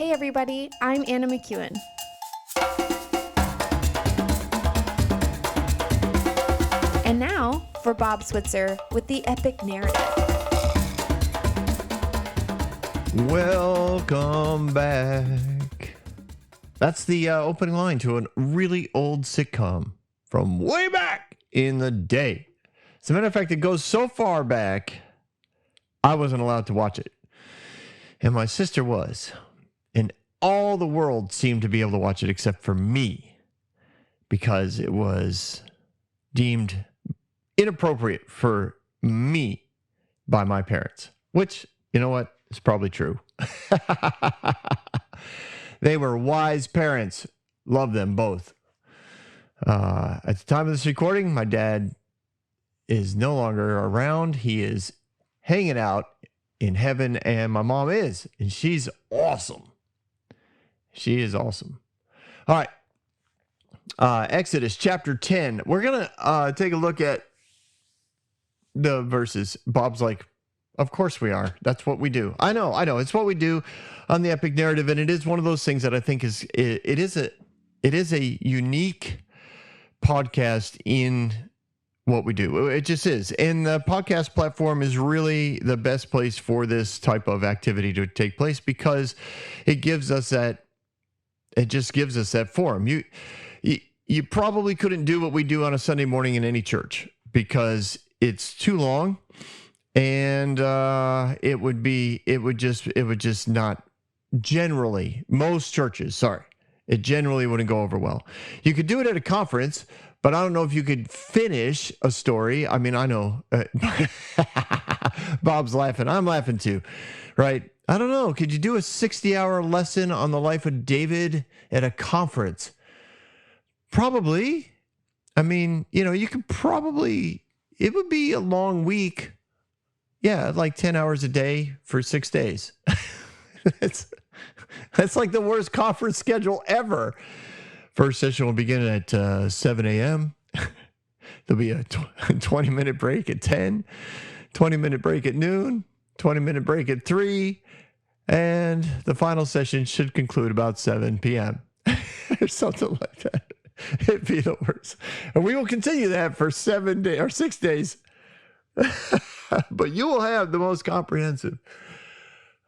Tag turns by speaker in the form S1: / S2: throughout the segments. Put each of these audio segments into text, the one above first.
S1: Hey everybody, I'm Anna McEwen. And now for Bob Switzer with the epic narrative.
S2: Welcome back. That's the opening line to a really old sitcom from way back in the day. As a matter of fact, it goes so far back, I wasn't allowed to watch it. And my sister was. And all the world seemed to be able to watch it except for me, because it was deemed inappropriate for me by my parents, which, you know what, is probably true. They were wise parents. Love them both. At the time of this recording, my dad is no longer around. He is hanging out in heaven, and my mom is, and she's awesome. She is awesome. All right. Exodus chapter 10. We're going to take a look at the verses. Bob's like, of course we are. That's what we do. I know. It's what we do on the epic narrative, and it is one of those things that I think is a unique podcast in what we do. It just is. And the podcast platform is really the best place for this type of activity to take place, because it gives us that, it just gives us that forum. You probably couldn't do what we do on a Sunday morning in any church, because it's too long, and it would just not generally, most churches, it generally wouldn't go over well. You could do it at a conference, but I don't know if you could finish a story. I mean, I know Bob's laughing. I'm laughing too, right? I don't know. Could you do a 60-hour lesson on the life of David at a conference? Probably. I mean, you could probably, it would be a long week. Yeah, like 10 hours a day for 6 days. That's like the worst conference schedule ever. First session will begin at 7 a.m. There'll be a 20-minute break at 10, 20-minute break at noon, 20-minute break at 3, and the final session should conclude about 7 p.m. or something like that. It'd be the worst. And we will continue that for 7 days or 6 days. But you will have the most comprehensive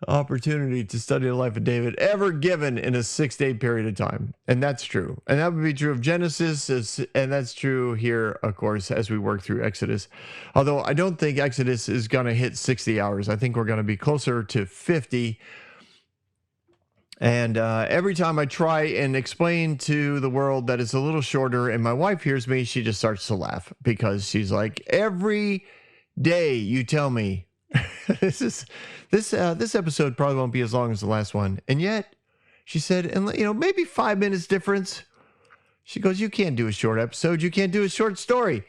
S2: opportunity to study the life of David ever given in a 6-day period of time. And that's true. And that would be true of Genesis, and that's true here, of course, as we work through Exodus. Although I don't think Exodus is going to hit 60 hours. I think we're going to be closer to 50. And every time I try and explain to the world that it's a little shorter, and my wife hears me, she just starts to laugh, because she's like, every day you tell me this episode probably won't be as long as the last one. And yet, she said, and maybe 5 minutes difference. She goes, you can't do a short episode. You can't do a short story.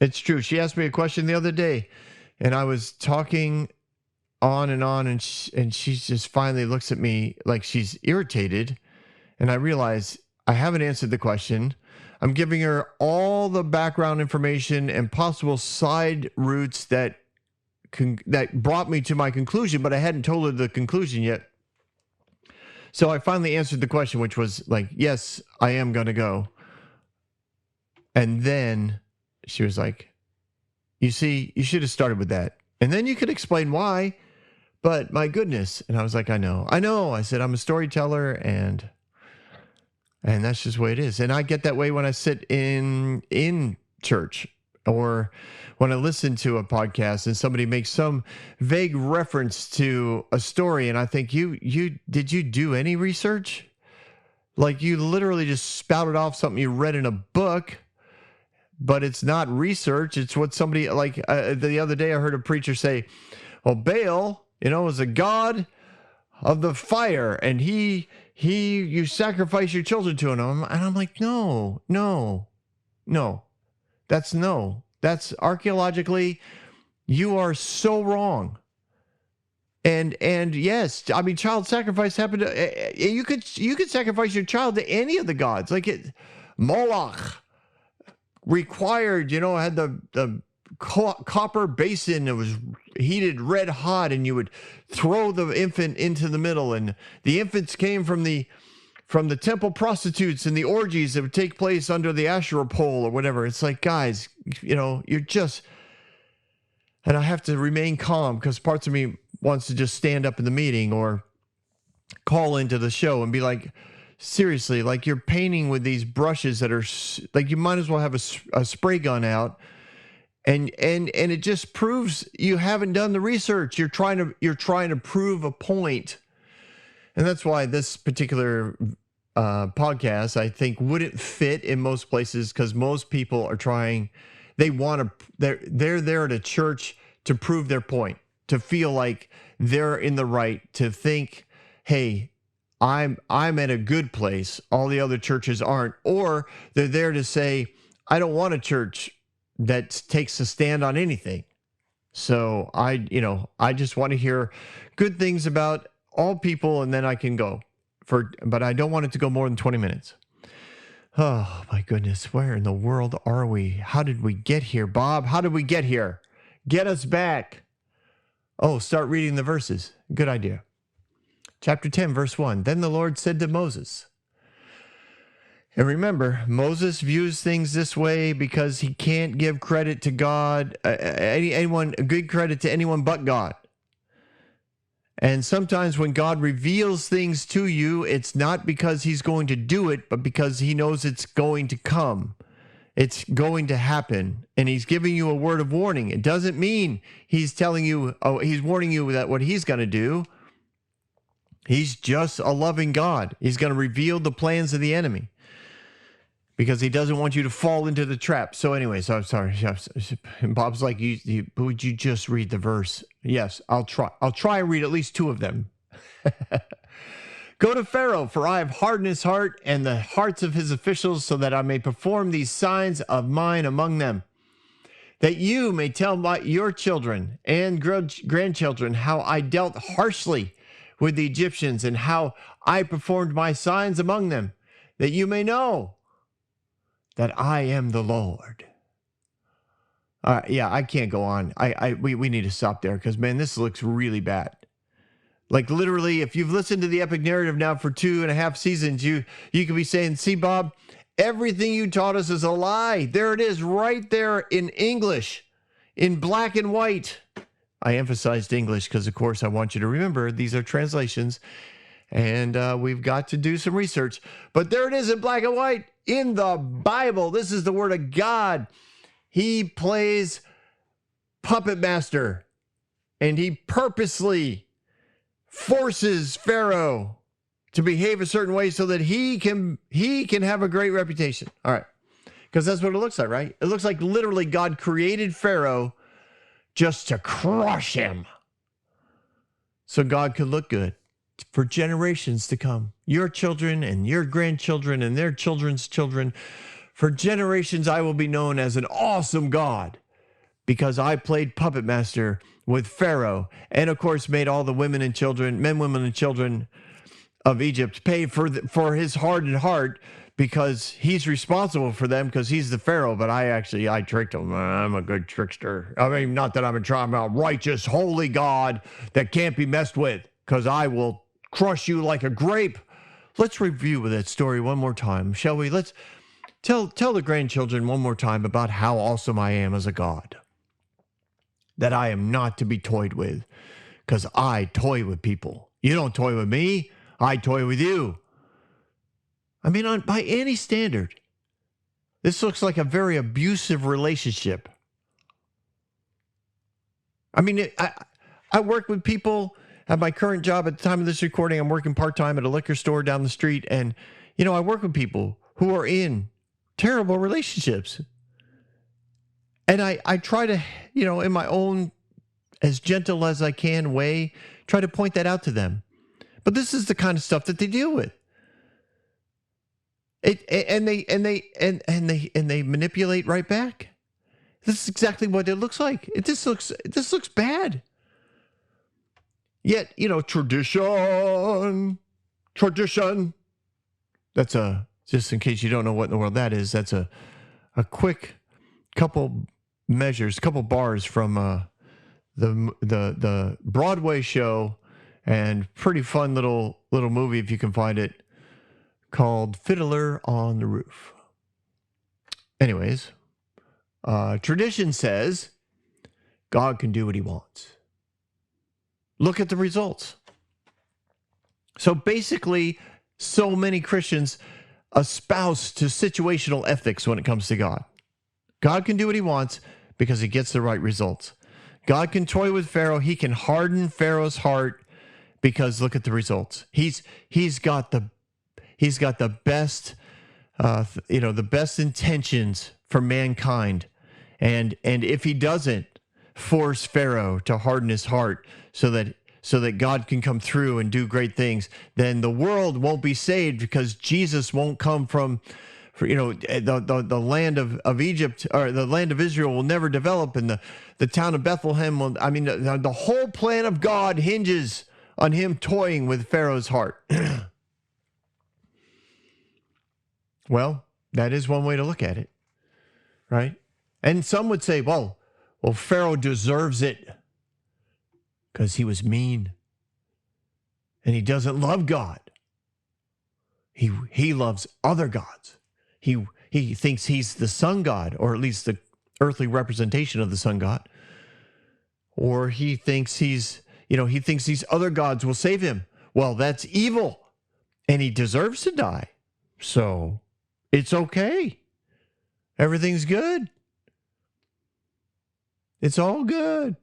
S2: It's true. She asked me a question the other day, and I was talking on, and she just finally looks at me like she's irritated. And I realize I haven't answered the question. I'm giving her all the background information and possible side routes that brought me to my conclusion, but I hadn't told her the conclusion yet. So I finally answered the question, which was like, yes, I am going to go. And then she was like, you see, you should have started with that. And then you could explain why, but my goodness. And I was like, I know. I said, I'm a storyteller, and that's just the way it is. And I get that way when I sit in church, or when I listen to a podcast and somebody makes some vague reference to a story, and I think, did you do any research? Like, you literally just spouted off something you read in a book, but it's not research. It's what somebody, like the other day I heard a preacher say, well, Baal, was a god of the fire, and you sacrifice your children to him. And I'm like, no. That's archaeologically, you are so wrong. And yes, I mean, child sacrifice happened. You could sacrifice your child to any of the gods. Like Moloch required, had the copper basin. It was heated red hot, and you would throw the infant into the middle, and the infants came from the temple prostitutes and the orgies that would take place under the Asherah pole or whatever. It's like, guys, you're just, and I have to remain calm because parts of me wants to just stand up in the meeting or call into the show and be like, seriously, like you're painting with these brushes that are like, you might as well have a spray gun out. And it just proves you haven't done the research. You're trying to prove a point. And that's why this particular podcast, I think, wouldn't fit in most places, because most people are trying, they're there at a church to prove their point, to feel like they're in the right, to think, hey, I'm at a good place, all the other churches aren't, or they're there to say, I don't want a church that takes a stand on anything. So I just want to hear good things about all people, and then I can go but I don't want it to go more than 20 minutes. Oh my goodness. Where in the world are we? How did we get here, Bob? How did we get here? Get us back. Oh, start reading the verses. Good idea. Chapter 10, verse 1. Then the Lord said to Moses, and remember, Moses views things this way because he can't give credit to God, good credit to anyone but God. And sometimes when God reveals things to you, it's not because he's going to do it, but because he knows it's going to come. It's going to happen. And he's giving you a word of warning. It doesn't mean he's telling you, he's warning you that what he's going to do. He's just a loving God. He's going to reveal the plans of the enemy, because he doesn't want you to fall into the trap. So anyway, so I'm sorry. And Bob's like, would you just read the verse? Yes, I'll try. I'll try and read at least two of them. Go to Pharaoh, for I have hardened his heart and the hearts of his officials, so that I may perform these signs of mine among them, that you may tell your children and grandchildren how I dealt harshly with the Egyptians and how I performed my signs among them, that you may know that I am the Lord. Yeah, I can't go on. We need to stop there, because, man, this looks really bad. Like, literally, if you've listened to the epic narrative now for 2.5 seasons, you could be saying, see, Bob, everything you taught us is a lie. There it is right there in English, in black and white. I emphasized English because, of course, I want you to remember these are translations, and we've got to do some research. But there it is in black and white in the Bible. This is the word of God. He plays puppet master, and he purposely forces Pharaoh to behave a certain way so that he can have a great reputation. All right. Because that's what it looks like, right? It looks like literally God created Pharaoh just to crush him, so God could look good for generations to come. Your children and your grandchildren and their children's children. For generations, I will be known as an awesome God, because I played puppet master with Pharaoh, and of course made all the men, women, and children of Egypt pay for his hardened heart, because he's responsible for them, because he's the Pharaoh. But I tricked him. I'm a good trickster. I mean, not that I'm a righteous, holy God that can't be messed with, because I will crush you like a grape. Let's review that story one more time, shall we? Let's tell the grandchildren one more time about how awesome I am as a God, that I am not to be toyed with, because I toy with people. You don't toy with me. I toy with you. I mean, by any standard, this looks like a very abusive relationship. I mean, I work with people at my current job. At the time of this recording, I'm working part-time at a liquor store down the street. And, I work with people who are in terrible relationships. And I try to, in my own, as gentle as I can way, try to point that out to them. But this is the kind of stuff that they deal with. And they manipulate right back. This is exactly what it looks like. This looks bad. Yet, tradition. That's just in case you don't know what in the world that is, that's a quick couple bars from the Broadway show, and pretty fun little movie if you can find it, called Fiddler on the Roof. Anyways, tradition says God can do what he wants. Look at the results. So basically, so many Christians espouse to situational ethics when it comes to God. God can do what he wants because he gets the right results. God can toy with Pharaoh. He can harden Pharaoh's heart because look at the results. He's got the best the best intentions for mankind, and if he doesn't force Pharaoh to harden his heart so that God can come through and do great things, then the world won't be saved because Jesus won't come from the land of Egypt, or the land of Israel will never develop, and the town of Bethlehem will. I mean, the whole plan of God hinges on him toying with Pharaoh's heart. Well, that is one way to look at it, right? And some would say, well, Pharaoh deserves it because he was mean and he doesn't love God. He loves other gods. He thinks he's the sun god, or at least the earthly representation of the sun god. Or he thinks he thinks these other gods will save him. Well, that's evil, and he deserves to die. So it's okay. Everything's good. It's all good.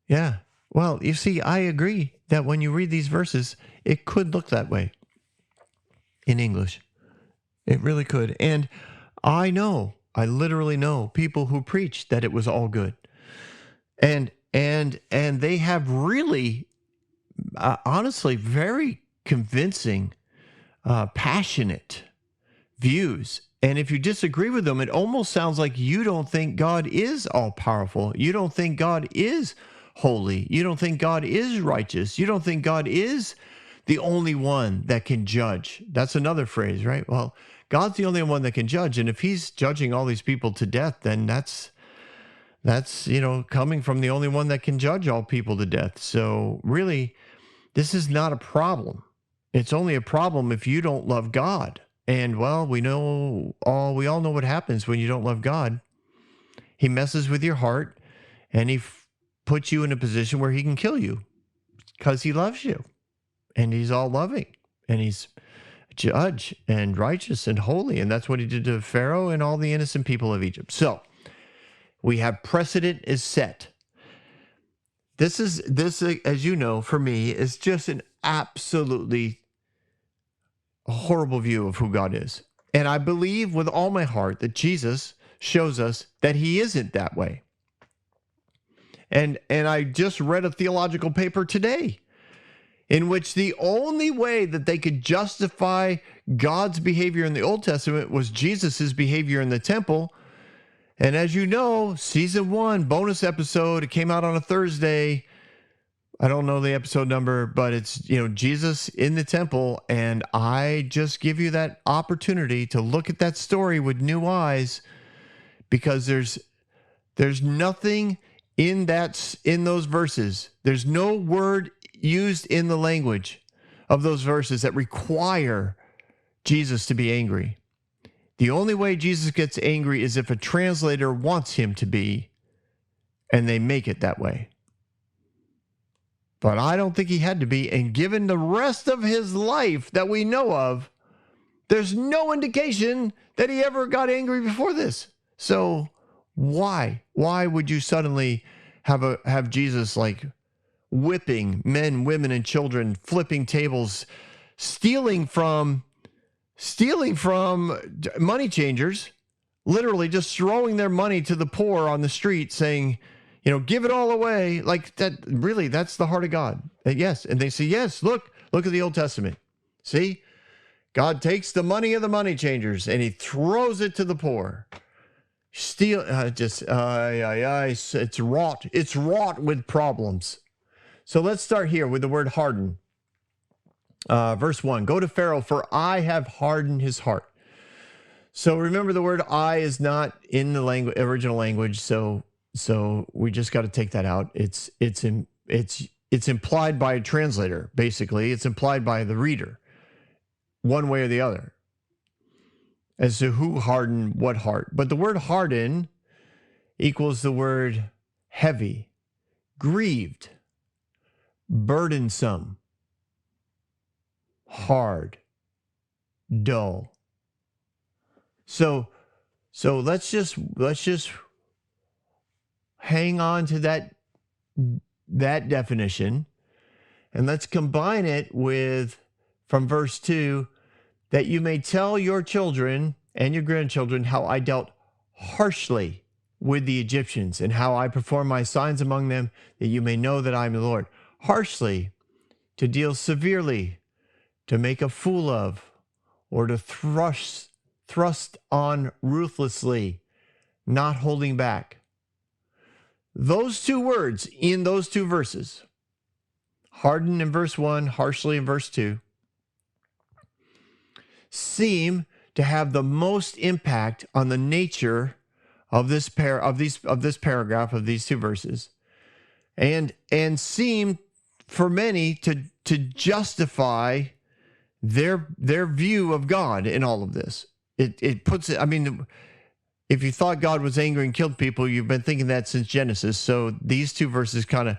S2: Yeah. Well, you see, I agree that when you read these verses, it could look that way in English. It really could. And I literally know people who preach that it was all good. And they have really, honestly, very convincing, passionate views. And if you disagree with them, it almost sounds like you don't think God is all powerful. You don't think God is holy. You don't think God is righteous. You don't think God is the only one that can judge. That's another phrase, right? Well, God's the only one that can judge. And if he's judging all these people to death, then that's coming from the only one that can judge all people to death. So really, this is not a problem. It's only a problem if you don't love God. And well, we all know what happens when you don't love God. He messes with your heart, and he puts you in a position where he can kill you because he loves you, and he's all loving, and he's judge and righteous and holy. And that's what he did to Pharaoh and all the innocent people of Egypt. So we have precedent is set. This, as you know, for me, is just an absolutely horrible view of who God is. And I believe with all my heart that Jesus shows us that he isn't that way. And I just read a theological paper today in which the only way that they could justify God's behavior in the Old Testament was Jesus's behavior in the temple. And as you know, season 1 bonus episode, it came out on a Thursday. I don't know the episode number, but it's, Jesus in the temple. And I just give you that opportunity to look at that story with new eyes, because there's nothing in those verses. There's no word used in the language of those verses that require Jesus to be angry. The only way Jesus gets angry is if a translator wants him to be, and they make it that way. But I don't think he had to be, and given the rest of his life that we know of, there's no indication that he ever got angry before this. So why would you suddenly have Jesus like whipping men, women, and children, flipping tables, stealing from money changers, literally just throwing their money to the poor on the street, saying, give it all away. Like that, really, that's the heart of God. And yes. And they say, yes, look at the Old Testament. See, God takes the money of the money changers and he throws it to the poor. It's wrought with problems. So let's start here with the word harden. Verse 1, go to Pharaoh, for I have hardened his heart. So remember, the word I is not in the original language. So So we just got to take that out. It's implied by a translator, basically. It's implied by the reader, one way or the other, as to who hardened what heart. But the word harden equals the word heavy, grieved, burdensome, hard, dull. So let's just hang on to that definition, and let's combine it with, from verse 2, that you may tell your children and your grandchildren how I dealt harshly with the Egyptians and how I performed my signs among them, that you may know that I am the Lord. Harshly, to deal severely, to make a fool of, or to thrust on ruthlessly, not holding back. Those two words in those two verses, hardened in verse 1, harshly in verse 2, seem to have the most impact on the nature of this paragraph, of these two verses, and seem for many to justify their view of God in all of this. It puts it, I mean, if you thought God was angry and killed people, you've been thinking that since Genesis. So these two verses kind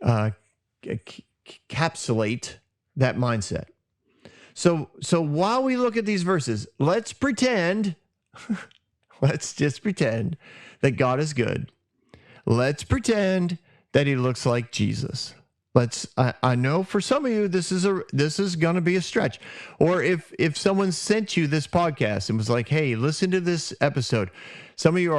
S2: of encapsulate that mindset. So while we look at these verses, let's just pretend that God is good. Let's pretend that he looks like Jesus. I know for some of you this is going to be a stretch. Or if someone sent you this podcast and was like, "Hey, listen to this episode." Some of you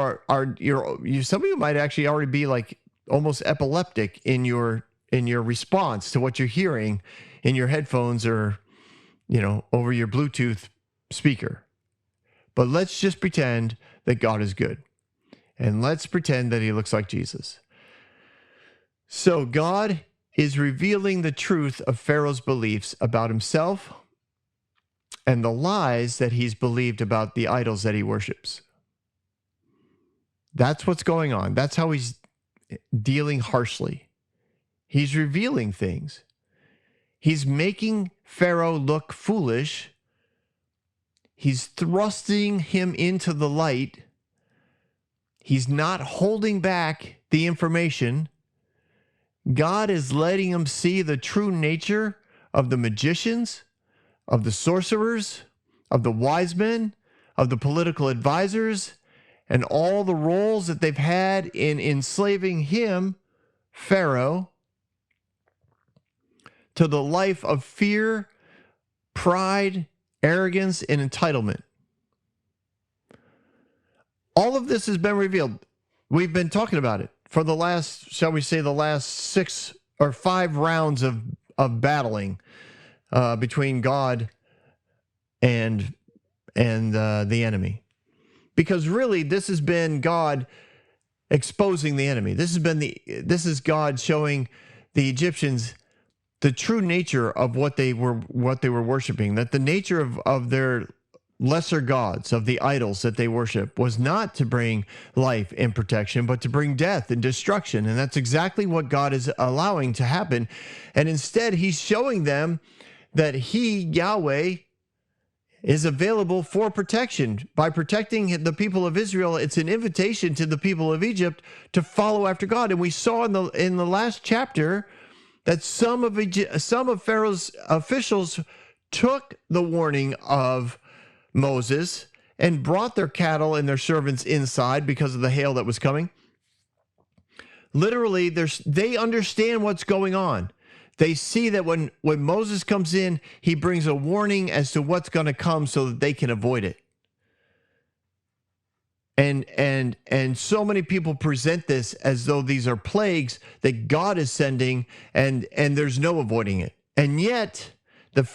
S2: some of you might actually already be like almost epileptic in your response to what you're hearing in your headphones or over your Bluetooth speaker. But let's just pretend that God is good. And let's pretend that he looks like Jesus. So God is revealing the truth of Pharaoh's beliefs about himself and the lies that he's believed about the idols that he worships. That's what's going on. That's how he's dealing harshly. He's revealing things. He's making Pharaoh look foolish. He's thrusting him into the light. He's not holding back the information. God is letting him see the true nature of the magicians, of the sorcerers, of the wise men, of the political advisors, and all the roles that they've had in enslaving him, Pharaoh, to the life of fear, pride, arrogance, and entitlement. All of this has been revealed. We've been talking about it for the last, shall we say, the last 6 or 5 rounds of battling between God and the enemy. Because really, this has been God exposing the enemy. This is God showing the Egyptians the true nature of what they were worshiping, that the nature of their lesser gods, of the idols that they worship, was not to bring life and protection, but to bring death and destruction. And that's exactly what God is allowing to happen. And instead, he's showing them that he, Yahweh, is available for protection. By protecting the people of Israel, it's an invitation to the people of Egypt to follow after God. And we saw in the last chapter that some of Pharaoh's officials took the warning of Moses and brought their cattle and their servants inside because of the hail that was coming. Literally, they understand what's going on. They see that when Moses comes in, he brings a warning as to what's going to come so that they can avoid it. And so many people present this as though these are plagues that God is sending, and there's no avoiding it. And yet, the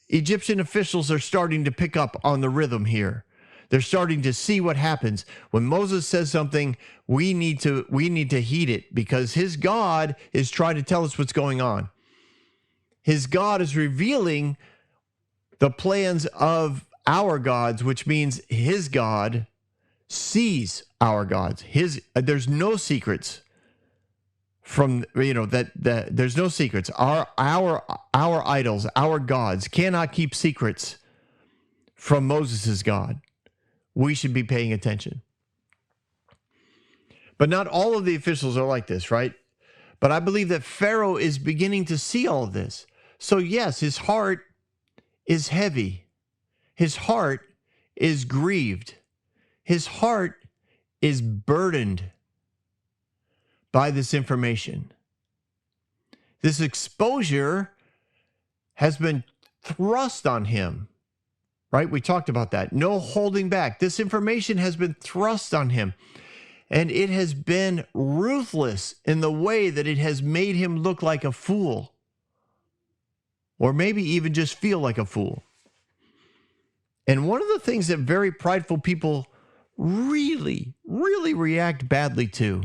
S2: Egyptian officials are starting to pick up on the rhythm here. They're starting to see what happens. When Moses says something, we need to heed it, because his God is trying to tell us what's going on. His God is revealing the plans of our gods, which means his God sees our gods. There's no secrets from, that there's no secrets. Our idols, our gods cannot keep secrets from Moses' God. We should be paying attention. But not all of the officials are like this, right? But I believe that Pharaoh is beginning to see all of this. So yes, his heart is heavy. His heart is grieved. His heart is burdened by this information. This exposure has been thrust on him, right? We talked about that. No holding back. This information has been thrust on him, and it has been ruthless in the way that it has made him look like a fool, or maybe even just feel like a fool. And one of the things that very prideful people really, really react badly to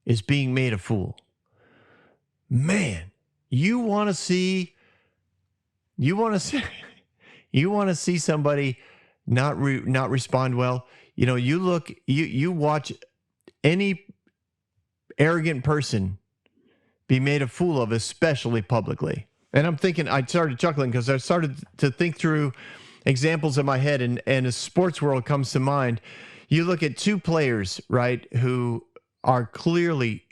S2: is being made a fool. Man, you want to see somebody not respond well. You watch any arrogant person be made a fool of, especially publicly. And I started chuckling because I started to think through examples in my head, and a sports world comes to mind. You look at two players, right, who are clearly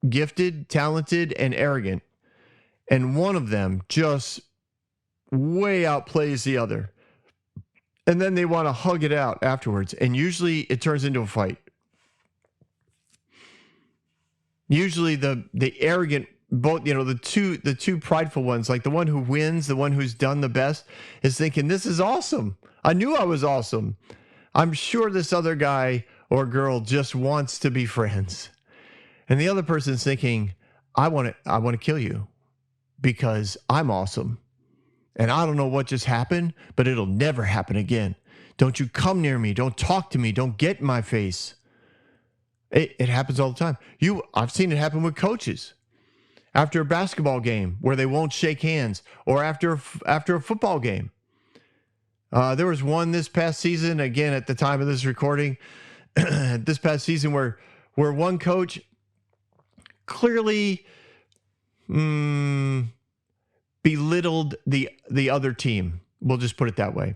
S2: gifted, talented, and arrogant, and one of them just way outplays the other. And then they want to hug it out afterwards, and usually it turns into a fight. Usually the arrogant, both, the two prideful ones, like the one who wins, the one who's done the best, is thinking, this is awesome. I knew I was awesome. I'm sure this other guy or girl just wants to be friends. And the other person's thinking, I want to kill you because I'm awesome. And I don't know what just happened, but it'll never happen again. Don't you come near me. Don't talk to me. Don't get in my face. It happens all the time. I've seen it happen with coaches after a basketball game where they won't shake hands, or after a football game. There was one this past season, again at the time of this recording, this past season where one coach clearly belittled the other team. We'll just put it that way.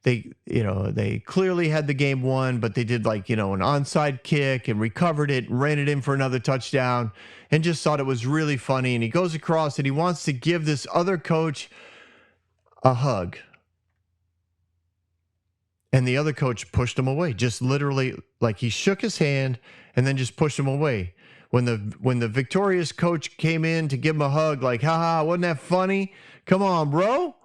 S2: They clearly had the game won, but they did an onside kick and recovered it and ran it in for another touchdown and just thought it was really funny. And he goes across and he wants to give this other coach a hug. And the other coach pushed him away, just literally, like he shook his hand and then just pushed him away. When the victorious coach came in to give him a hug, like, haha, wasn't that funny? Come on, bro.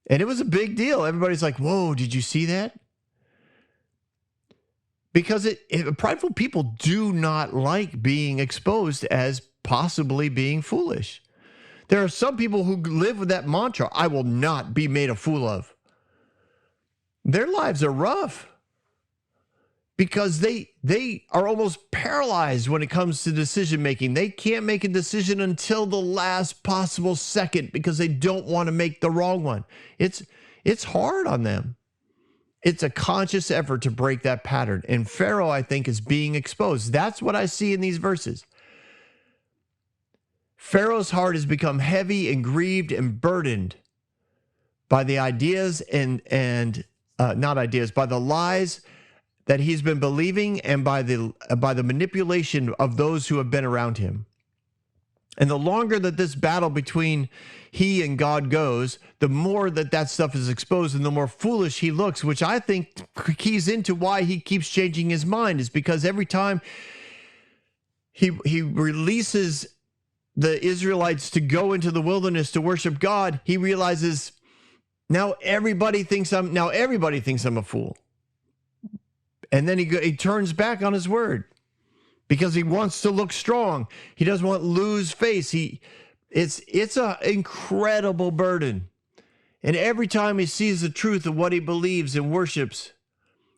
S2: And it was a big deal. Everybody's like, whoa, did you see that? Because prideful people do not like being exposed as possibly being foolish. There are some people who live with that mantra, I will not be made a fool of. Their lives are rough because they are almost paralyzed when it comes to decision making. They can't make a decision until the last possible second because they don't want to make the wrong one. It's hard on them. It's a conscious effort to break that pattern. And Pharaoh, I think, is being exposed. That's what I see in these verses. Pharaoh's heart has become heavy and grieved and burdened by the ideas by the lies that he's been believing and by the manipulation of those who have been around him. And the longer that this battle between he and God goes, the more that stuff is exposed and the more foolish he looks, which I think keys into why he keeps changing his mind, is because every time he releases the Israelites to go into the wilderness to worship God, he realizes now everybody thinks I'm a fool. And then he turns back on his word because he wants to look strong. He doesn't want to lose face. It's an incredible burden. And every time he sees the truth of what he believes and worships,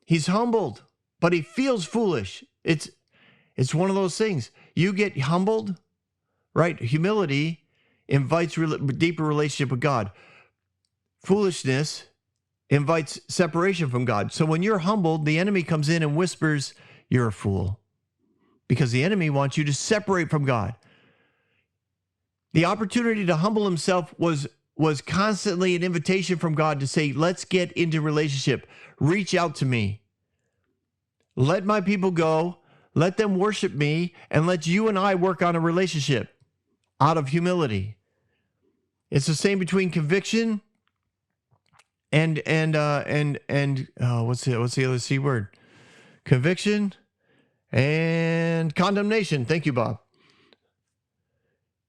S2: he's humbled, but he feels foolish. It's one of those things. You get humbled, right? Humility invites deeper relationship with God. Foolishness invites separation from God. So when you're humbled, the enemy comes in and whispers, you're a fool. Because the enemy wants you to separate from God. The opportunity to humble himself was constantly an invitation from God to say, let's get into relationship. Reach out to me. Let my people go. Let them worship me, and let you and I work on a relationship out of humility. It's the same between conviction and what's the other C word? Conviction and condemnation. Thank you, Bob.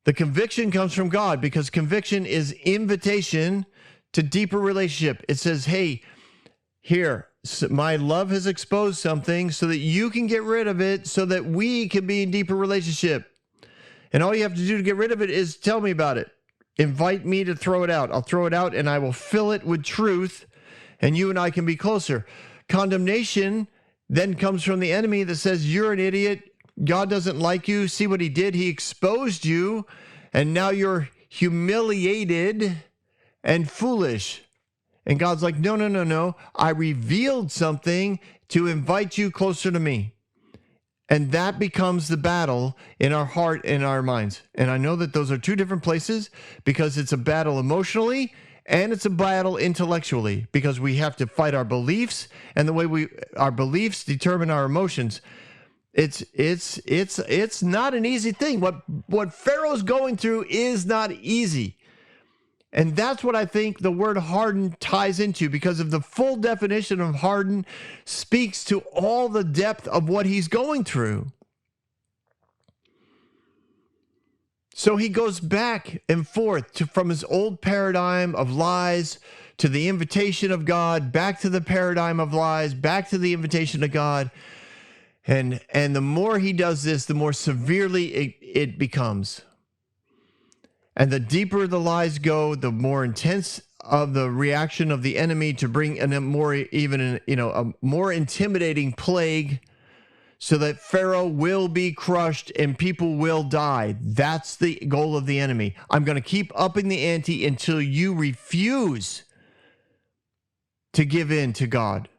S2: The conviction comes from God because conviction is invitation to deeper relationship. It says, hey, here, my love has exposed something so that you can get rid of it so that we can be in deeper relationship. And all you have to do to get rid of it is tell me about it. Invite me to throw it out. I'll throw it out and I will fill it with truth, and you and I can be closer. Condemnation then comes from the enemy that says, you're an idiot. God doesn't like you. See what he did? He exposed you, and now you're humiliated and foolish. And God's like, no. I revealed something to invite you closer to me. And that becomes the battle in our heart and our minds. And I know that those are two different places because it's a battle emotionally and it's a battle intellectually because we have to fight our beliefs, and the way our beliefs determine our emotions. It's not an easy thing. What Pharaoh's going through is not easy. And that's what I think the word hardened ties into, because of the full definition of hardened speaks to all the depth of what he's going through. So he goes back and forth from his old paradigm of lies to the invitation of God, back to the paradigm of lies, back to the invitation of God. And the more he does this, the more severely it becomes. And the deeper the lies go, the more intense of the reaction of the enemy to bring a more intimidating plague, so that Pharaoh will be crushed and people will die. That's the goal of the enemy. I'm going to keep upping the ante until you refuse to give in to God.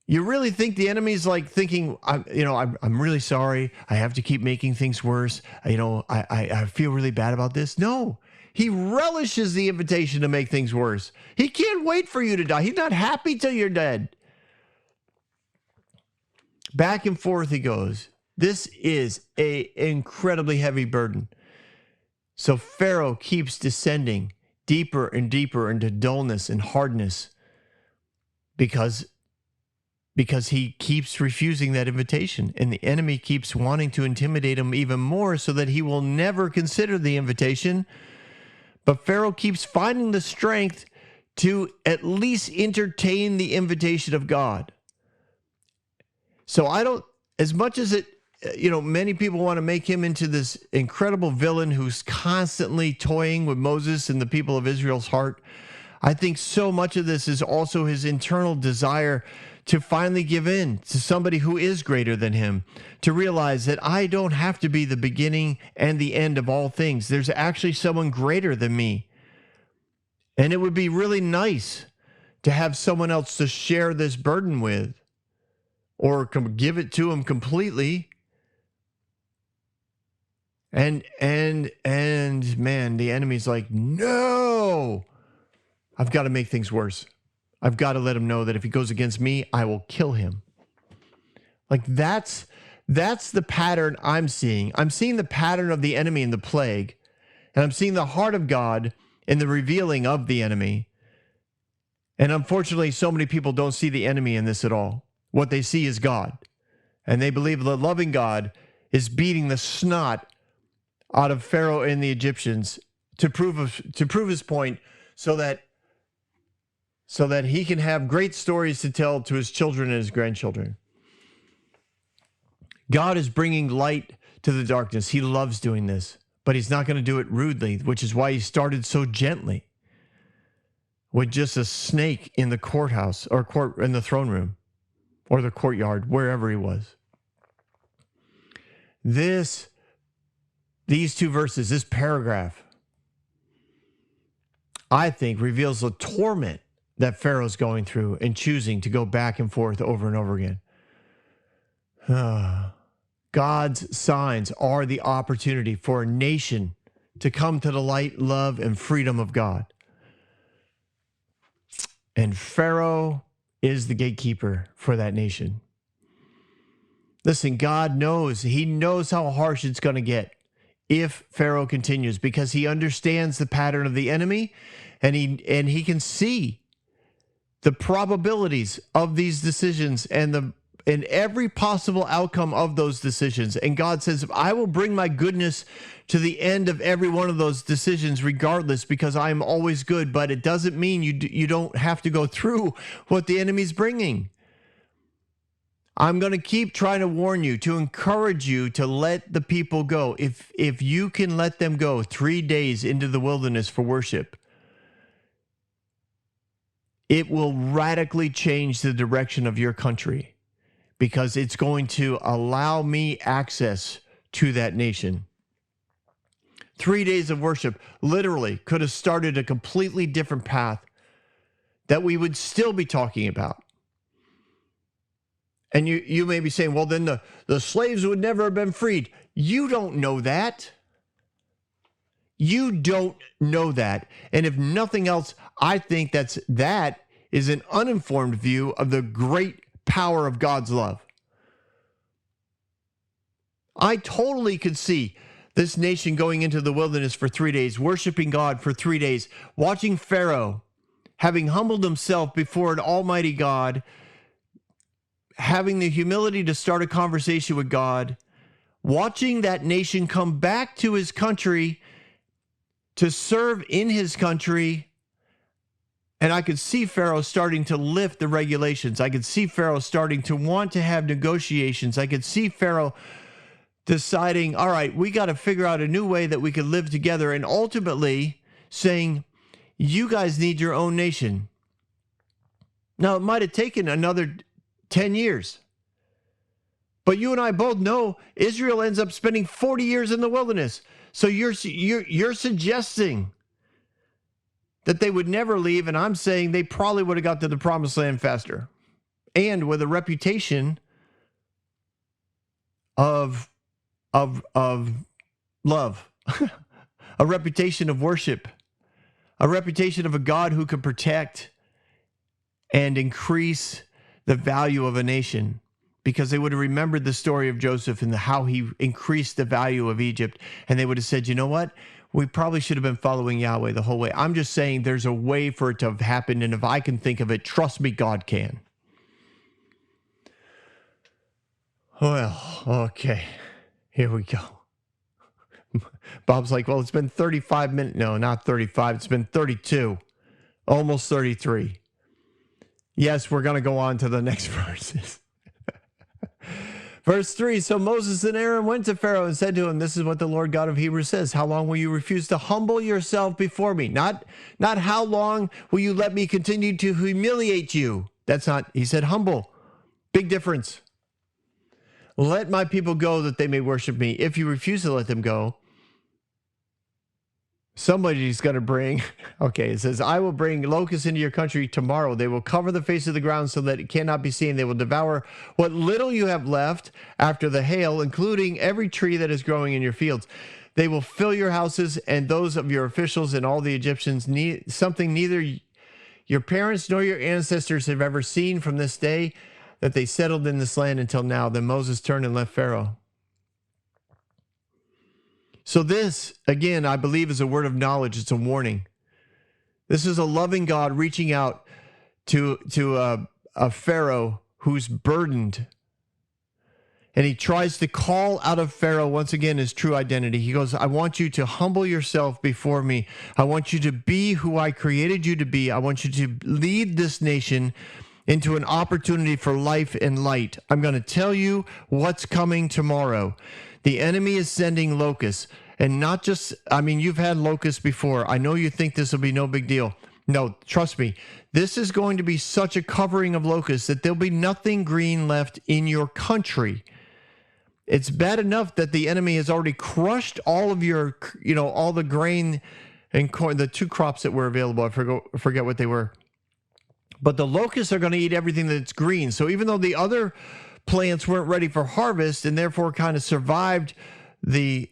S2: You really think the enemy's like thinking, I'm really sorry. I have to keep making things worse. I feel really bad about this. No, he relishes the invitation to make things worse. He can't wait for you to die. He's not happy till you're dead. Back and forth he goes. This is an incredibly heavy burden. So Pharaoh keeps descending deeper and deeper into dullness and hardness because he keeps refusing that invitation, and the enemy keeps wanting to intimidate him even more so that he will never consider the invitation. But Pharaoh keeps finding the strength to at least entertain the invitation of God. So as much as many people want to make him into this incredible villain who's constantly toying with Moses and the people of Israel's heart, I think so much of this is also his internal desire to finally give in to somebody who is greater than him, to realize that I don't have to be the beginning and the end of all things. There's actually someone greater than me. And it would be really nice to have someone else to share this burden with, or give it to him completely. And man, the enemy's like, no, I've got to make things worse. I've got to let him know that if he goes against me, I will kill him. Like that's the pattern I'm seeing. I'm seeing the pattern of the enemy in the plague, and I'm seeing the heart of God in the revealing of the enemy. And unfortunately, so many people don't see the enemy in this at all. What they see is God, and they believe the loving God is beating the snot out of Pharaoh and the Egyptians to prove his point, so that he can have great stories to tell to his children and his grandchildren. God is bringing light to the darkness. He loves doing this, but he's not going to do it rudely, which is why he started so gently with just a snake in the courthouse or in the throne room or the courtyard, wherever he was. These two verses, this paragraph, I think reveals the torment that Pharaoh's going through and choosing to go back and forth over and over again. God's signs are the opportunity for a nation to come to the light, love, and freedom of God. And Pharaoh is the gatekeeper for that nation. Listen, God knows. He knows how harsh it's going to get if Pharaoh continues, because he understands the pattern of the enemy, and he can see the probabilities of these decisions and every possible outcome of those decisions. And God says, I will bring my goodness to the end of every one of those decisions regardless, because I am always good. But it doesn't mean you don't have to go through what the enemy's bringing. I'm going to keep trying to warn you, to encourage you to let the people go. If you can let them go 3 days into the wilderness for worship, it will radically change the direction of your country, because it's going to allow me access to that nation. 3 days of worship literally could have started a completely different path that we would still be talking about. And you may be saying, well, then the slaves would never have been freed. You don't know that. You don't know that. And if nothing else, I think that is an uninformed view of the great power of God's love. I totally could see this nation going into the wilderness for 3 days, worshiping God for 3 days, watching Pharaoh, having humbled himself before an almighty God, having the humility to start a conversation with God, watching that nation come back to his country to serve in his country. And I could see Pharaoh starting to lift the regulations. I could see Pharaoh starting to want to have negotiations. I could see Pharaoh deciding, all right, we got to figure out a new way that we could live together, and ultimately saying, you guys need your own nation. Now, it might have taken another 10 years. But you and I both know Israel ends up spending 40 years in the wilderness. So you're suggesting that they would never leave, and I'm saying they probably would have got to the promised land faster. And with a reputation of love, a reputation of worship, a reputation of a God who could protect and increase the value of a nation, because they would have remembered the story of Joseph and how he increased the value of Egypt. And they would have said, you know what? We probably should have been following Yahweh the whole way. I'm just saying there's a way for it to have happened. And if I can think of it, trust me, God can. Well, okay, here we go. Bob's like, well, it's been 35 minutes. No, not 35. It's been 32, almost 33. Yes, we're going to go on to the next verses. Verse 3, so Moses and Aaron went to Pharaoh and said to him, this is what the Lord God of Hebrews says. How long will you refuse to humble yourself before me? Not how long will you let me continue to humiliate you? That's not, he said humble. Big difference. Let my people go that they may worship me. If you refuse to let them go, somebody's going to bring, okay, it says, I will bring locusts into your country tomorrow. They will cover the face of the ground so that it cannot be seen. They will devour what little you have left after the hail, including every tree that is growing in your fields. They will fill your houses and those of your officials, and all the Egyptians need something neither your parents nor your ancestors have ever seen from this day that they settled in this land until now. Then Moses turned and left Pharaoh. So this, again, I believe is a word of knowledge. It's a warning. This is a loving God reaching out to a Pharaoh who's burdened. And he tries to call out of Pharaoh once again his true identity. He goes, I want you to humble yourself before me. I want you to be who I created you to be. I want you to lead this nation into an opportunity for life and light. I'm going to tell you what's coming tomorrow. The enemy is sending locusts, and not just, you've had locusts before. I know you think this will be no big deal. No, trust me. This is going to be such a covering of locusts that there'll be nothing green left in your country. It's bad enough that the enemy has already crushed all of your, all the grain and corn, the two crops that were available. I forget what they were. But the locusts are going to eat everything that's green. So even though the other plants weren't ready for harvest and therefore kind of survived the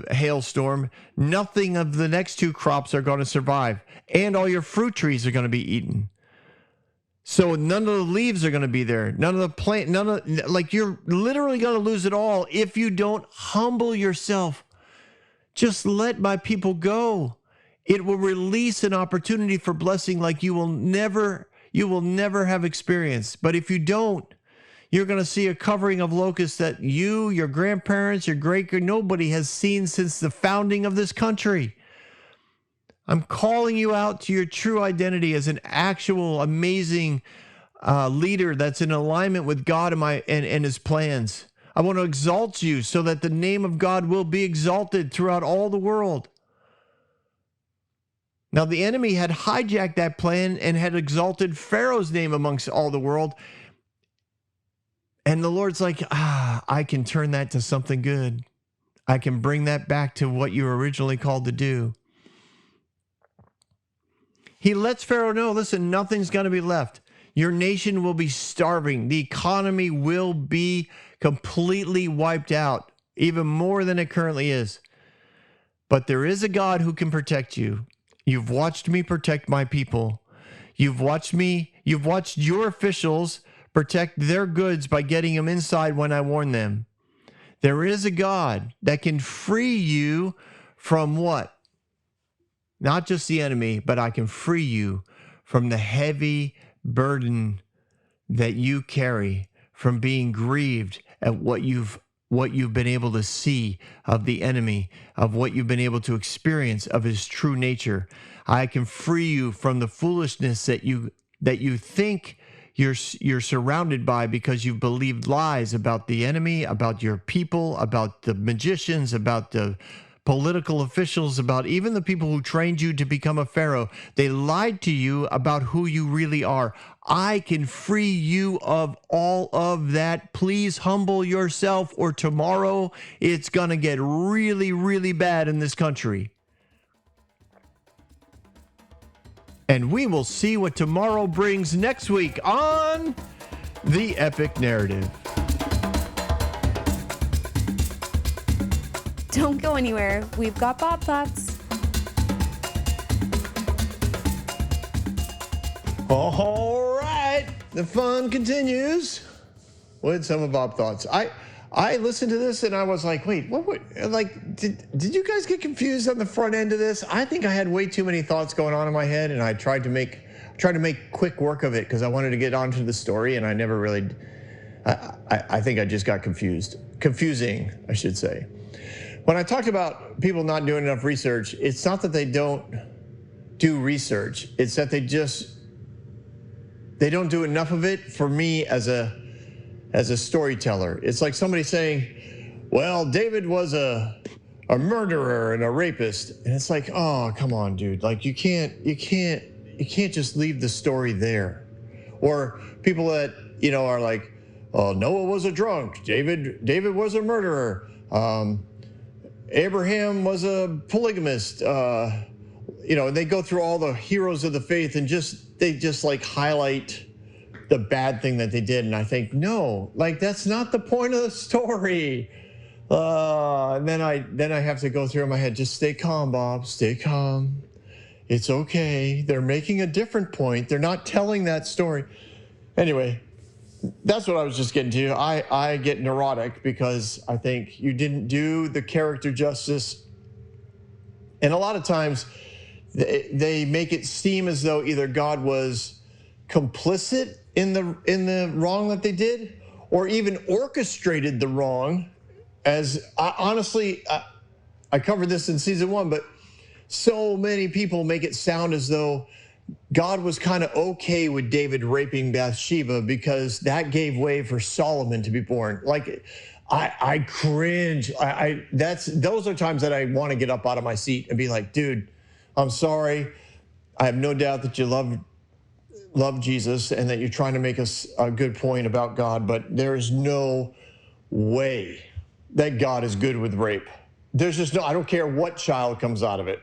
S2: hailstorm, nothing of the next two crops are going to survive. And all your fruit trees are going to be eaten. So none of the leaves are going to be there. None of the plant, like you're literally going to lose it all if you don't humble yourself. Just let my people go. It will release an opportunity for blessing like you will never have experienced. But if you don't, you're going to see a covering of locusts that you, your grandparents, your nobody has seen since the founding of this country. I'm calling you out to your true identity as an actual amazing leader that's in alignment with God and his plans. I want to exalt you so that the name of God will be exalted throughout all the world. Now, the enemy had hijacked that plan and had exalted Pharaoh's name amongst all the world. And the Lord's like, I can turn that to something good. I can bring that back to what you were originally called to do. He lets Pharaoh know, listen, nothing's going to be left. Your nation will be starving. The economy will be completely wiped out, even more than it currently is. But there is a God who can protect you. You've watched me protect my people. You've watched your officials protect their goods by getting them inside when I warn them. There is a God that can free you from what? Not just the enemy, but I can free you from the heavy burden that you carry, from being grieved at what you've been able to see of the enemy, of what you've been able to experience of his true nature. I can free you from the foolishness that you think you're surrounded by because you've believed lies about the enemy, about your people, about the magicians, about the political officials, about even the people who trained you to become a pharaoh. They lied to you about who you really are. I can free you of all of that. Please humble yourself, or tomorrow it's going to get really, really bad in this country. And we will see what tomorrow brings next week on The Epic Narrative.
S1: Don't go anywhere. We've got Bob Thoughts.
S2: All right. The fun continues with some of Bob Thoughts. I listened to this and I was like, wait, did you guys get confused on the front end of this? I think I had way too many thoughts going on in my head, and I tried to make quick work of it because I wanted to get onto the story, and I never really, I think I just got confusing, I should say. When I talked about people not doing enough research, it's not that they don't do research. It's that they don't do enough of it for me as a storyteller. It's like somebody saying, well, David was a murderer and a rapist. And it's like, oh, come on, dude. Like you can't just leave the story there. Or people that, are like, oh, Noah was a drunk. David was a murderer. Abraham was a polygamist. They go through all the heroes of the faith and they just like highlight the bad thing that they did. And I think, no, like that's not the point of the story. And then I have to go through in my head, just stay calm, Bob, stay calm. It's okay. They're making a different point. They're not telling that story. Anyway, that's what I was just getting to. I get neurotic because I think you didn't do the character justice. And a lot of times they make it seem as though either God was complicit in the wrong that they did, or even orchestrated the wrong. As honestly, I covered this in season 1, but so many people make it sound as though God was kind of okay with David raping Bathsheba because that gave way for Solomon to be born. Like, I cringe. Those are times that I want to get up out of my seat and be like, dude, I'm sorry. I have no doubt that you love Jesus and that you're trying to make us a good point about God, but there is no way that God is good with rape. There's just I don't care what child comes out of it.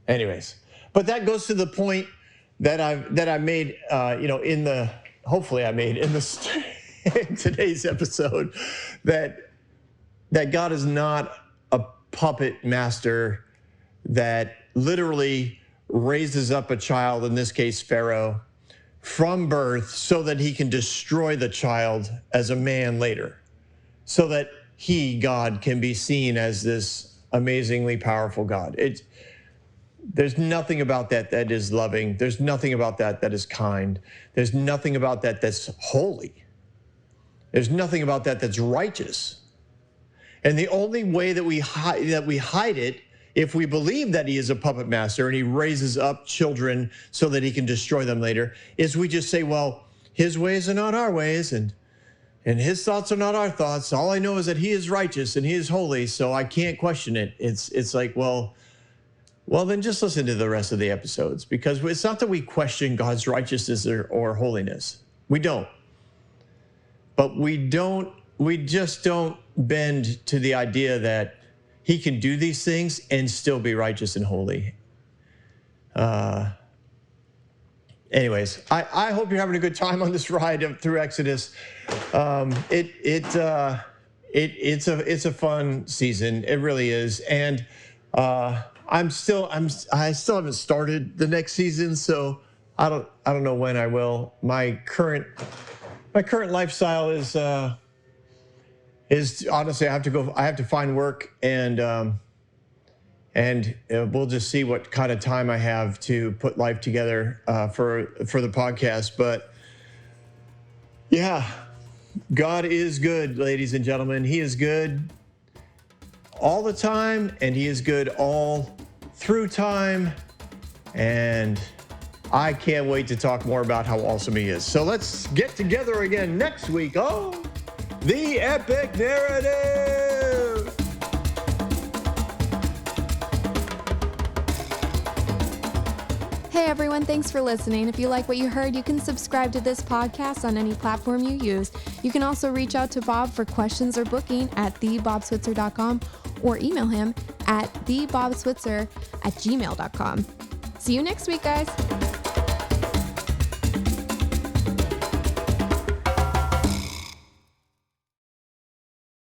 S2: Anyways, but that goes to the point that I made, hopefully I made in this in today's episode, that God is not a puppet master that literally raises up a child, in this case Pharaoh, from birth so that he can destroy the child as a man later, so that he, God, can be seen as this amazingly powerful God. There's nothing about that is loving. There's nothing about that is kind. There's nothing about that that's holy. There's nothing about that that's righteous. And the only way that we hide it, if we believe that he is a puppet master and he raises up children so that he can destroy them later, is we just say, well, his ways are not our ways, and his thoughts are not our thoughts. All I know is that he is righteous and he is holy, so I can't question it. It's like, well, then just listen to the rest of the episodes, because it's not that we question God's righteousness or holiness. We don't. But we just don't bend to the idea that he can do these things and still be righteous and holy. Anyways, I hope you're having a good time on this ride through Exodus. It's a fun season. It really is. And I still haven't started the next season, so I don't know when I will. My current lifestyle is honestly, I have to find work, and we'll just see what kind of time I have to put life together for the podcast. But yeah, God is good, ladies and gentlemen. He is good all the time, and he is good all through time. And I can't wait to talk more about how awesome he is. So let's get together again next week on The Epic Narrative.
S1: Hey everyone, thanks for listening. If you like what you heard, you can subscribe to this podcast on any platform you use. You can also reach out to Bob for questions or booking at thebobswitzer.com or email him at thebobswitzer@gmail.com. See you next week, guys.